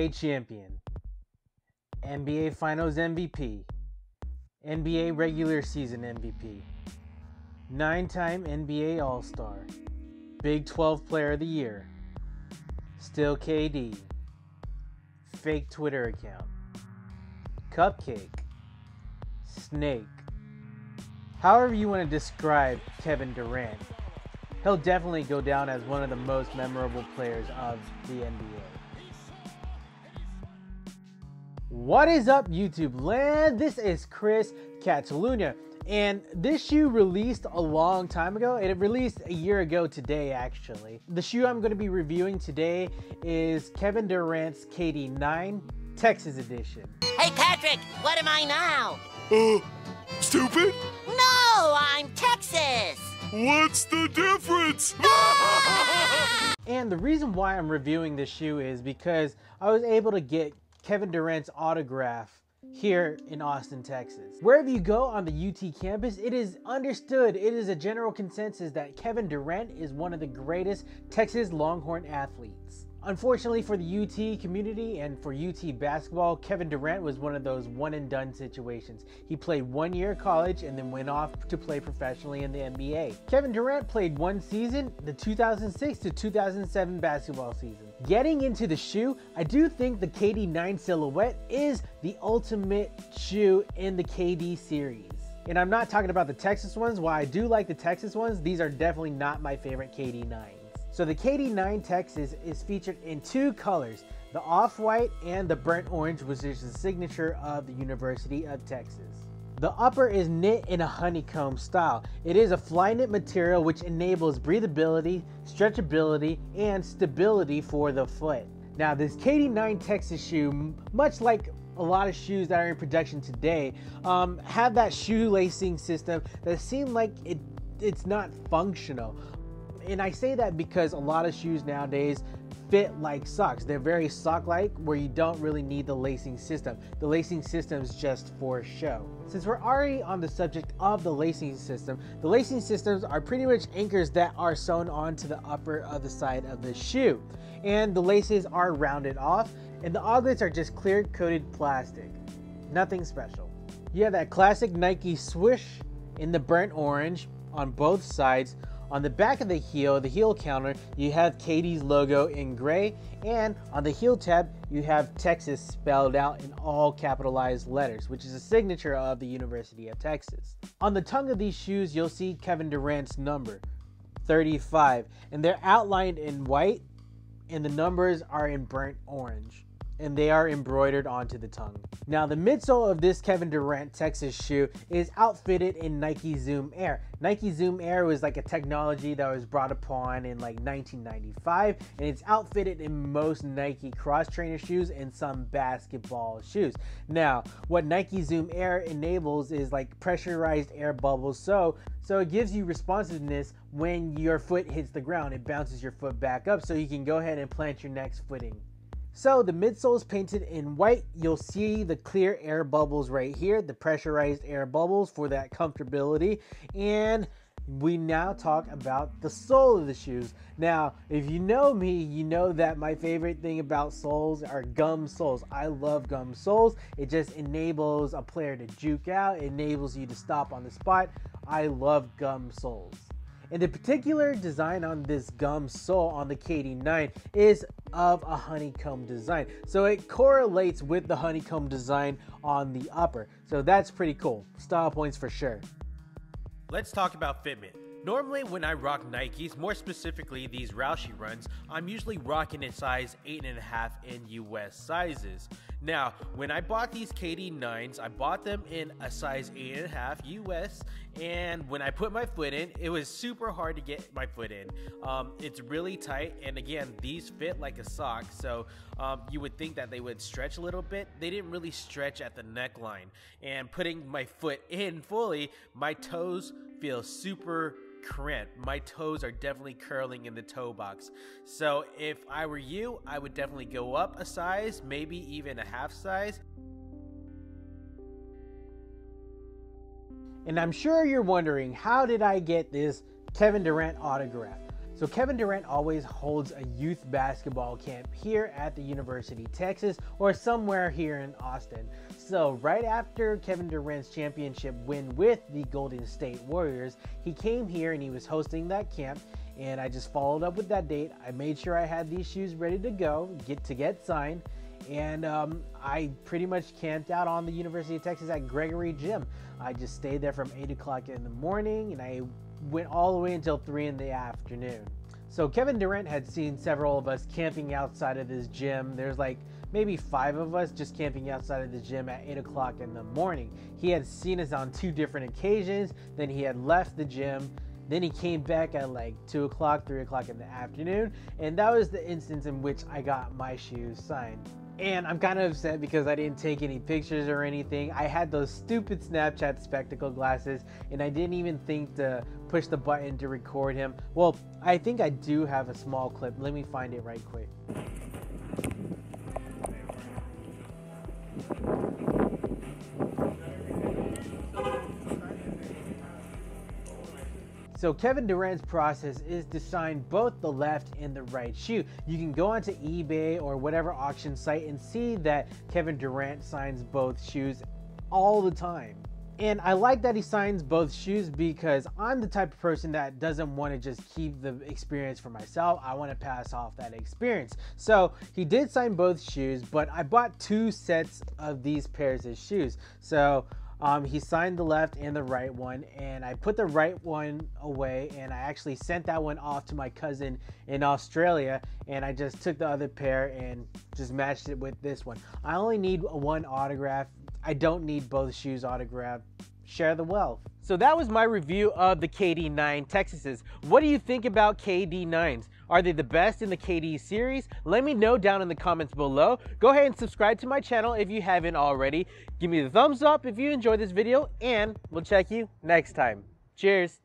NBA champion, NBA Finals MVP, NBA regular season MVP, 9-time NBA All-Star, Big 12 Player of the Year, still KD, fake Twitter account, Cupcake, Snake. However you want to describe Kevin Durant, he'll definitely go down as one of the most memorable players of the NBA. What is up, YouTube land? This is Chris Catalunya, and this shoe released a long time ago. It released a year ago today, actually. The shoe I'm going to be reviewing today is Kevin Durant's KD9 Texas edition. Hey Patrick, what am I now? Stupid? No, I'm Texas! What's the difference? And the reason why I'm reviewing this shoe is because I was able to get Kevin Durant's autograph here in Austin, Texas. Wherever you go on the UT campus, it is understood, it is a general consensus that Kevin Durant is one of the greatest Texas Longhorn athletes. Unfortunately for the UT community and for UT basketball, Kevin Durant was one of those one and done situations. He played 1 year of college and then went off to play professionally in the NBA. Kevin Durant played one season, the 2006 to 2007 basketball season. Getting into the shoe, I do think the KD9 silhouette is the ultimate shoe in the KD series. And I'm not talking about the Texas ones. While I do like the Texas ones, these are definitely not my favorite KD9s. So the KD9 Texas is featured in two colors, the off-white and the burnt orange, which is the signature of the University of Texas. The upper is knit in a honeycomb style. It is a fly knit material which enables breathability, stretchability, and stability for the foot. Now this KD9 Texas shoe, much like a lot of shoes that are in production today, have that shoelacing system that seem like it's not functional. And I say that because a lot of shoes nowadays fit like socks. They're very sock-like, where you don't really need the lacing system. The lacing system is just for show. Since we're already on the subject of the lacing system, the lacing systems are pretty much anchors that are sewn onto the upper of the side of the shoe. And the laces are rounded off, and the eyelets are just clear coated plastic. Nothing special. You have that classic Nike swoosh in the burnt orange on both sides. On the back of the heel counter, you have KD's logo in gray, and on the heel tab, you have Texas spelled out in all capitalized letters, which is a signature of the University of Texas. On the tongue of these shoes, you'll see Kevin Durant's number, 35, and they're outlined in white, and the numbers are in burnt orange, and they are embroidered onto the tongue. Now the midsole of this Kevin Durant Texas shoe is outfitted in Nike Zoom Air. Nike Zoom Air was like a technology that was brought upon in like 1995, and it's outfitted in most Nike cross trainer shoes and some basketball shoes. Now what Nike Zoom Air enables is like pressurized air bubbles, so it gives you responsiveness when your foot hits the ground. It bounces your foot back up so you can go ahead and plant your next footing. So the midsole is painted in white. You'll see the clear air bubbles right here, the pressurized air bubbles for that comfortability. And we now talk about the sole of the shoes. Now, if you know me, you know that my favorite thing about soles are gum soles. I love gum soles. It just enables a player to juke out. It enables you to stop on the spot. I love gum soles. And the particular design on this gum sole on the KD9 is of a honeycomb design. So it correlates with the honeycomb design on the upper. So that's pretty cool. Style points for sure. Let's talk about fitment. Normally when I rock Nikes, more specifically these Roushey runs, I'm usually rocking in size 8.5 in US sizes. Now, when I bought these KD9s, I bought them in a size 8.5 US, and when I put my foot in, it was super hard to get my foot in. It's really tight, and again, these fit like a sock, so you would think that they would stretch a little bit. They didn't really stretch at the neckline, and putting my foot in fully, my toes feel super cramped. My toes are definitely curling in the toe box. So if I were you, I would definitely go up a size, maybe even a half size. And I'm sure you're wondering, how did I get this Kevin Durant autograph? So Kevin Durant always holds a youth basketball camp here at the University of Texas or somewhere here in Austin. So right after Kevin Durant's championship win with the Golden State Warriors, he came here and he was hosting that camp, and I just followed up with that date. I made sure I had these shoes ready to go, get signed, and I pretty much camped out on the University of Texas at Gregory Gym. I just stayed there from 8 o'clock in the morning, and I went all the way until 3 in the afternoon. So Kevin Durant had seen several of us camping outside of this gym. There's like maybe 5 of us just camping outside of the gym at 8 o'clock in the morning. He had seen us on 2 different occasions. Then he had left the gym. Then he came back at like 2 o'clock, 3 o'clock in the afternoon. And that was the instance in which I got my shoes signed. And I'm kind of upset because I didn't take any pictures or anything. I had those stupid Snapchat spectacle glasses, and I didn't even think to push the button to record him. Well, I think I do have a small clip. Let me find it right quick. So Kevin Durant's process is to sign both the left and the right shoe. You can go onto eBay or whatever auction site and see that Kevin Durant signs both shoes all the time. And I like that he signs both shoes because I'm the type of person that doesn't want to just keep the experience for myself. I want to pass off that experience. So he did sign both shoes, but I bought 2 sets of these pairs of shoes. So he signed the left and the right one, and I put the right one away, and I actually sent that one off to my cousin in Australia, and I just took the other pair and just matched it with this one. I only need 1 autograph. I don't need both shoes autographed. Share the wealth. So that was my review of the KD9 Texases. What do you think about KD9s? Are they the best in the KD series? Let me know down in the comments below. Go ahead and subscribe to my channel if you haven't already. Give me the thumbs up if you enjoyed this video, and we'll check you next time. Cheers.